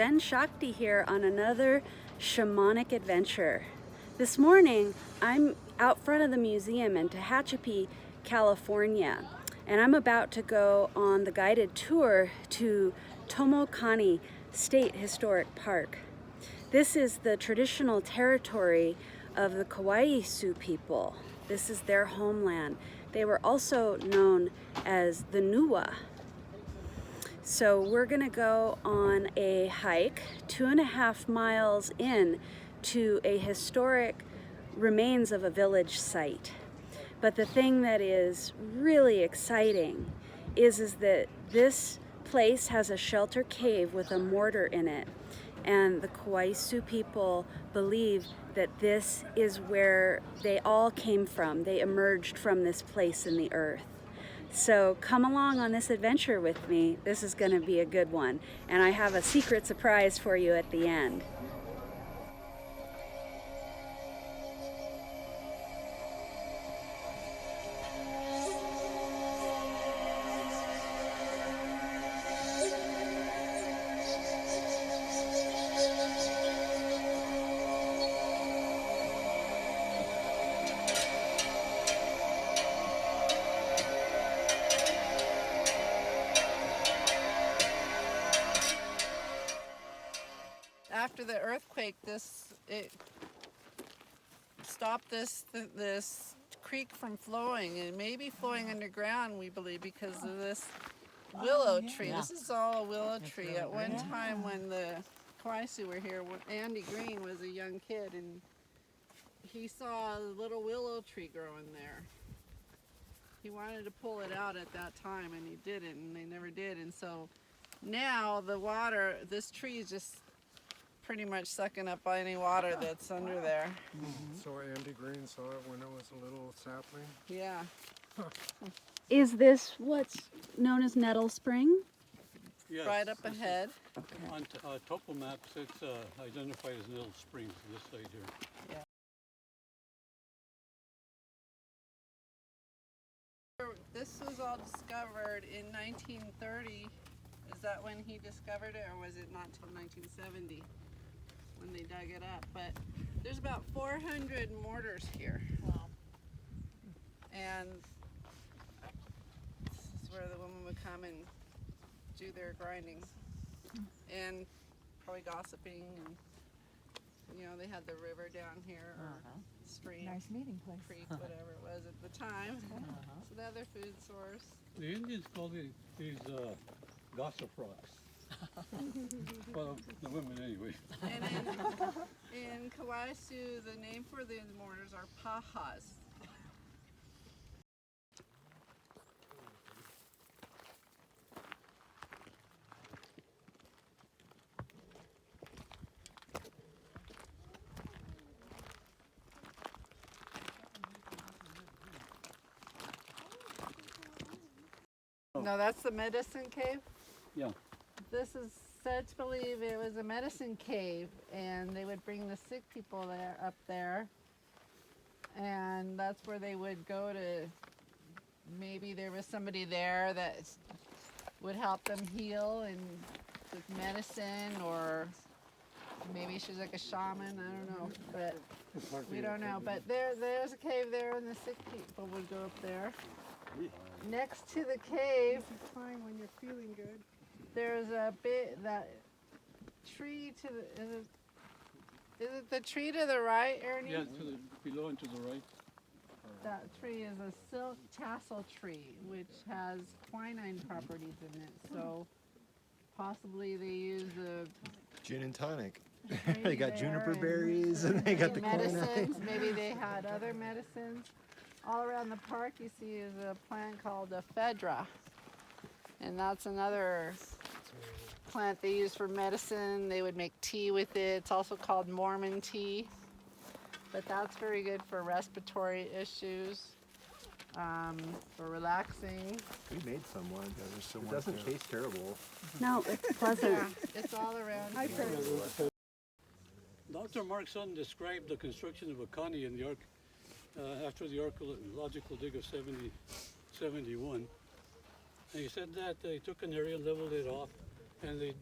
Jen Shakti here on another shamanic adventure. This morning I'm out front of the museum in Tehachapi, California, and I'm about to go on the guided tour to Tomo Kahni State Historic Park. This is the traditional territory of the Kawaiisu people. This is their homeland. They were also known as the Nuwa. So we're gonna go on a hike 2.5 miles in to a historic remains of a village site. But the thing that is really exciting is that this place has a shelter cave with a mortar in it. And the Kawaiisu people believe that this is where they all came from. They emerged from this place in the earth. So come along on this adventure with me. This is going to be a good one. And I have a secret surprise for you at the end. After the earthquake, it stopped this creek from flowing, and maybe flowing underground, we believe, because of this willow tree. This is all a willow tree. At one time when the Kawaiisu were here, when Andy Green was a young kid, and he saw a little willow tree growing there. He wanted to pull it out at that time, and he didn't, and they never did. And so now the water, this tree is just pretty much sucking up any water that's under there. So Andy Green saw it when it was a little sapling? Yeah. Is this what's known as Nettle Springs? Yes, Right up ahead. On topo maps, it's identified as Nettle Springs, this side here. This was all discovered in 1930. Is that when he discovered it, or was it not till 1970 when they dug it up? But there's about 400 mortars here. Wow. And this is where the women would come and do their grinding and probably gossiping, and they had the river down here, or stream, nice meeting place, creek, whatever it was at the time. So they had their food source. The Indians call these gossip rocks. Well, the women anyway. And in Kawaiisu, the name for the mortars are pahas. No, that's the medicine cave. Yeah. This is said to believe it was a medicine cave, and they would bring the sick people up there, and that's where they would go to. Maybe there was somebody there that would help them heal and with medicine, or maybe she was like a shaman. I don't know, but we don't know. But there's a cave there, and the sick people would go up there. Next to the cave, Fine when you're feeling good. there's that tree to the, is it the tree to the right, Ernie? Yeah, below and to the right. That tree is a silk tassel tree, which has quinine properties in it. So possibly they use the Gin and tonic. tree They got there juniper and berries and they got the medicines. quinine. Maybe they had other medicines. All around the park you see is a plant called a ephedra. And that's another plant they use for medicine. They would make tea with it. It's also called Mormon tea. But that's very good for respiratory issues, for relaxing. We made some once. It doesn't taste terrible. No, it's pleasant. Yeah, it's all around here. Dr. Mark's son described the construction of a Kahni in the after the archaeological dig of 71. And he said that they took an area, leveled it off, and they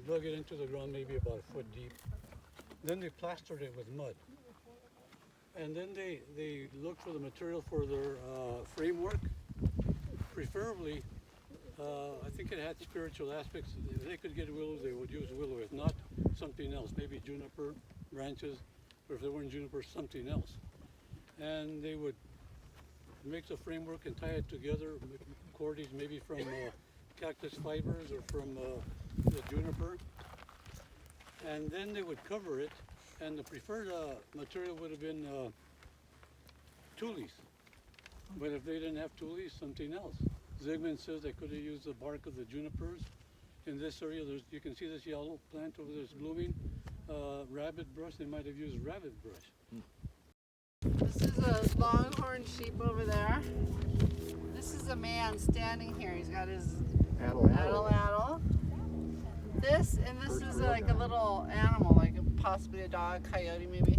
dug it into the ground maybe about a foot deep. Then they plastered it with mud. And then they looked for the material for their framework. Preferably, I think it had spiritual aspects. If they could get willow, they would use willow. If not, something else, maybe juniper branches, or if they weren't juniper, something else. And they would make the framework and tie it together, cordage maybe from cactus fibers or from the juniper. And then they would cover it, and the preferred material would have been tules. But if they didn't have tules, something else. Zygmunt says they could have used the bark of the junipers. In this area, you can see this yellow plant over there is blooming. Rabbit brush, they might have used rabbit brush. This is a longhorn sheep over there. This is a man standing here. He's got his addle. This is like a little animal, like possibly a dog, coyote maybe.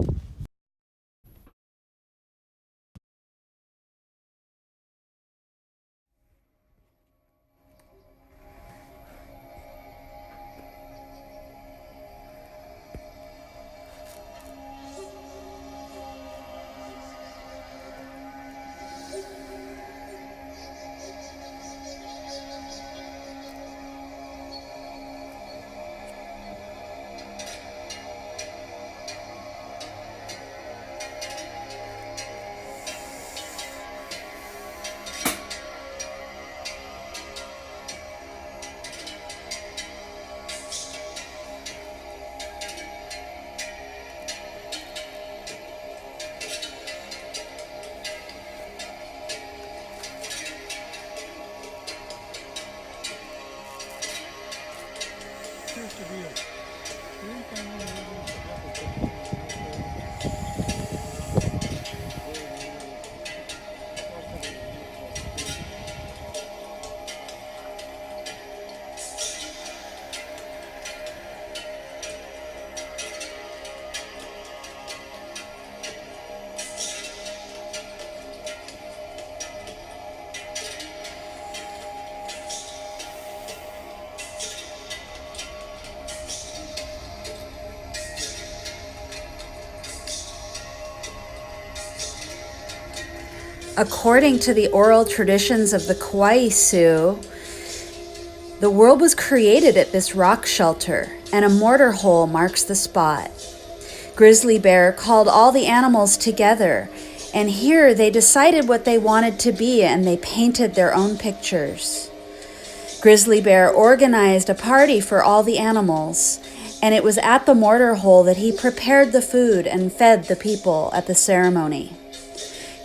According to the oral traditions of the Kawaiisu, the world was created at this rock shelter, and a mortar hole marks the spot. Grizzly Bear called all the animals together, and here they decided what they wanted to be, and they painted their own pictures. Grizzly Bear organized a party for all the animals, and it was at the mortar hole that he prepared the food and fed the people at the ceremony.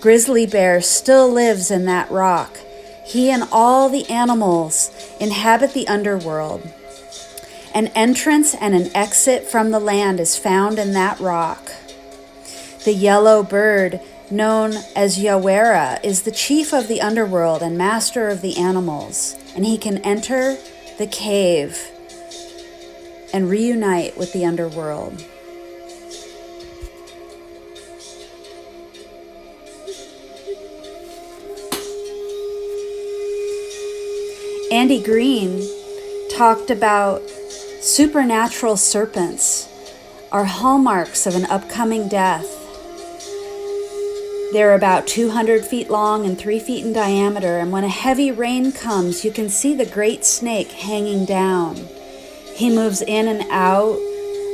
Grizzly Bear still lives in that rock. He and all the animals inhabit the underworld. An entrance and an exit from the land is found in that rock. The yellow bird, known as Yawera, is the chief of the underworld and master of the animals, and he can enter the cave and reunite with the underworld. Andy Green talked about supernatural serpents are hallmarks of an upcoming death. They're about 200 feet long and 3 feet in diameter, and when a heavy rain comes, you can see the great snake hanging down. He moves in and out,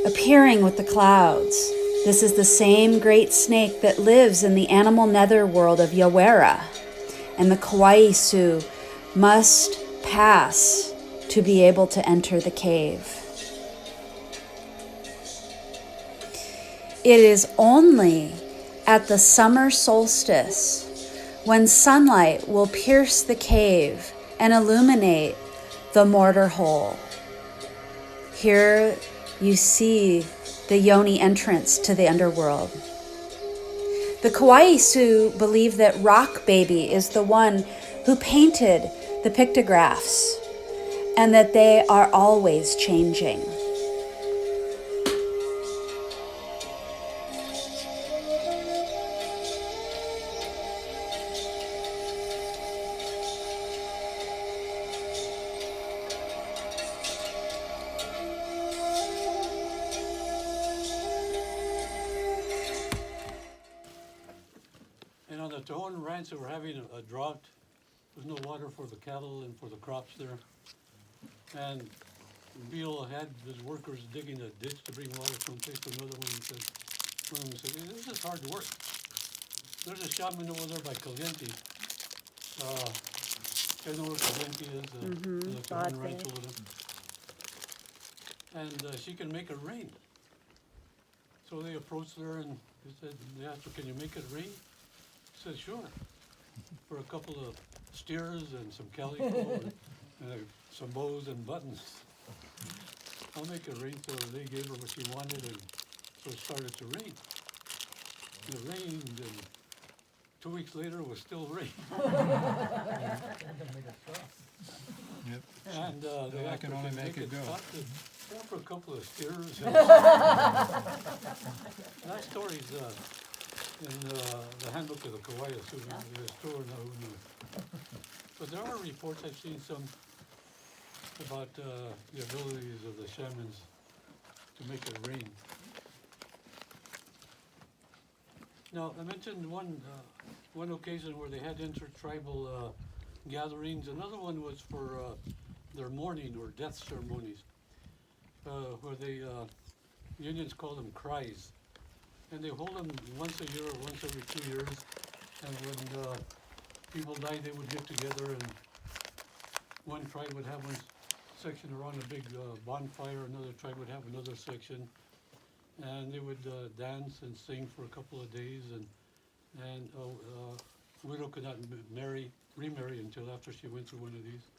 appearing with the clouds. This is the same great snake that lives in the animal netherworld of Yawera, and the Kawaiisu must pass to be able to enter the cave. It is only at the summer solstice when sunlight will pierce the cave and illuminate the mortar hole. Here you see the yoni entrance to the underworld. The Kawaiisu believe that Rock Baby is the one who painted the pictographs, and that they are always changing. ranch, they were having a drought. There's no water for the cattle and for the crops there. And Bill had his workers digging a ditch to bring water from one place to another. One of them said, "Hey, this is hard work. There's a shaman over there by Caliente. I know where Caliente is. It's a ranch over there. And she can make it rain." So they approached her and they asked her, "Can you make it rain?" She said, "Sure. For a couple of steers and some calico and some bows and buttons. I'll make it rain." So they gave her what she wanted, and so it started to rain. And it rained, and 2 weeks later it was still rain. Yep. And they I asked can her, only "Can you make it go." For a couple of steers. And that story's in the handbook of the Kawaiisu. It's true or no, who knows. But there are reports, I've seen some, about the abilities of the shamans to make it rain. Now, I mentioned one occasion where they had intertribal gatherings. Another one was for their mourning or death ceremonies, where the Indians call them cries. And they hold them once a year or once every 2 years. And when people died, they would get together, and one tribe would have one section around a big bonfire, another tribe would have another section, and they would dance and sing for a couple of days, and a widow could not remarry until after she went through one of these.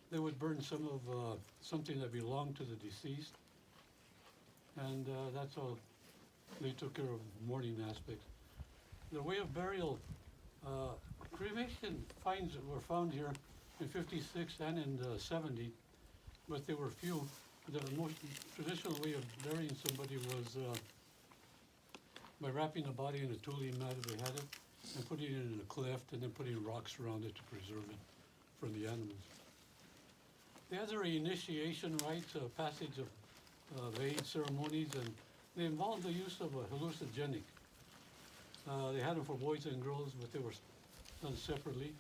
They would burn some of something that belonged to the deceased, and that's how they took care of mourning aspects. The way of burial, cremation finds were found here in 56 and in 70, but they were few. The most traditional way of burying somebody was by wrapping the body in a tule mat if they had it, and putting it in a cleft, and then putting rocks around it to preserve it from the animals. They had their initiation rites, passage of age ceremonies, and they involved the use of a hallucinogenic. They had them for boys and girls, but they were done separately.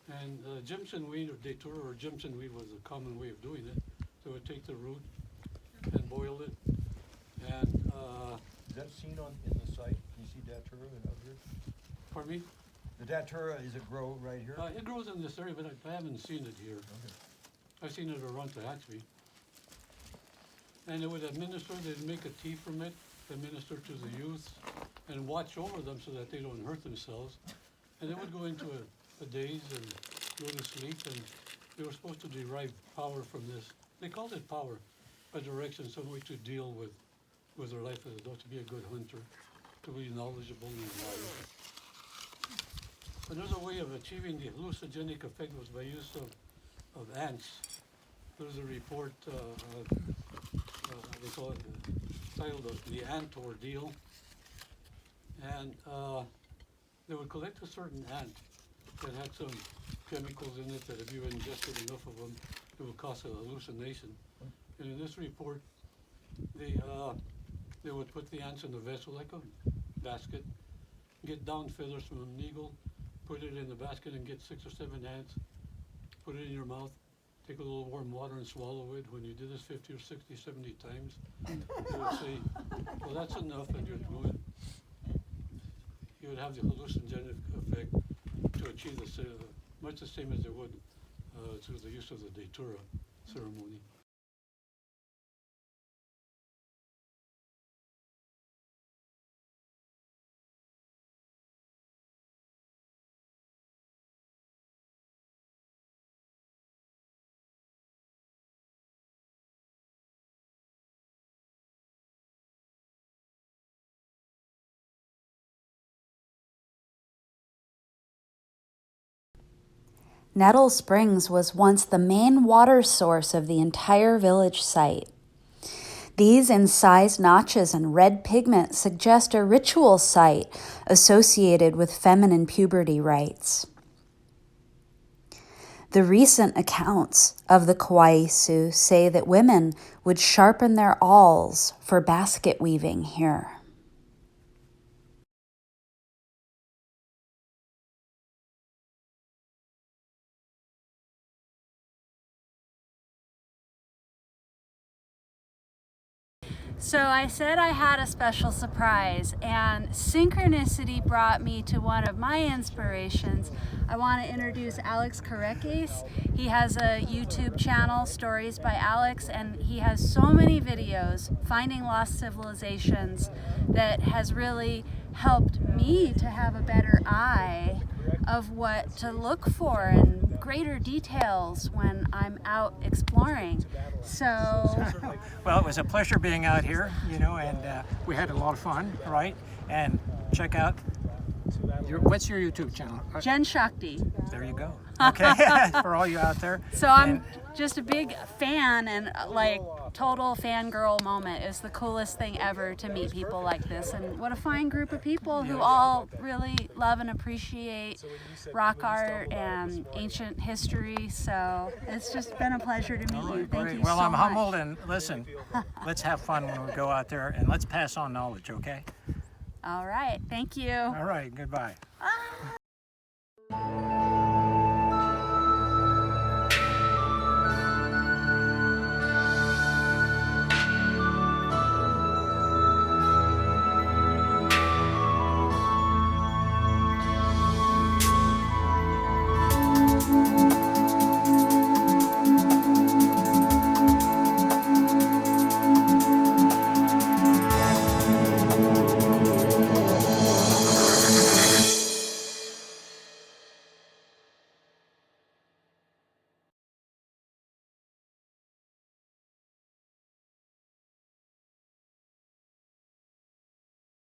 And Jimson weed or datura or Jimson weed was a common way of doing it. They would take the root and boil it. And Is that seen in the site? Can you see datura and others? pardon me? The datura, is it grow right here? It grows in this area, but I haven't seen it here. Okay. I've seen it around Tehachapi. And they would administer, they'd make a tea from it, administer to the youth, and watch over them so that they don't hurt themselves. And they would go into a daze and go to sleep, and they were supposed to derive power from this. They called it power, a direction, some way to deal with their life as though to be a good hunter, to be knowledgeable and wise. Another way of achieving the hallucinogenic effect was by use of ants. There's a report, they call it titled The Ant Ordeal. And they would collect a certain ant that had some chemicals in it that if you ingested enough of them, it would cause a hallucination. And in this report, they would put the ants in a vessel, like a basket, get down feathers from an eagle, put it in the basket and get 6 or 7 ants, put it in your mouth, take a little warm water and swallow it. When you did this 50 or 60, 70 times, they would say, well, that's enough, and you would have the hallucinogenic effect to achieve much the same as they would through the use of the datura ceremony. Nettle Springs was once the main water source of the entire village site. These incised notches and red pigment suggest a ritual site associated with feminine puberty rites. The recent accounts of the Kawaiisu say that women would sharpen their awls for basket weaving here. So I said I had a special surprise, and synchronicity brought me to one of my inspirations. I want to introduce Alex Karekes. He has a YouTube channel, Stories by Alex, and he has so many videos, Finding Lost Civilizations, that has really helped me to have a better eye of what to look for and greater details when I'm out exploring. So well, it was a pleasure being out here, you know, and we had a lot of fun, right? And check out what's your YouTube channel? Jen Shakti. There you go. Okay, for all you out there. So I'm just a big fan, and like total fangirl moment. Is the coolest thing ever to meet people like this, and what a fine group of people who all really love and appreciate rock art and ancient history. So it's just been a pleasure to meet you. Thank you Well, so I'm much. humbled, and listen, let's have fun when we go out there, and let's pass on knowledge, okay? All right, thank you. All right, goodbye.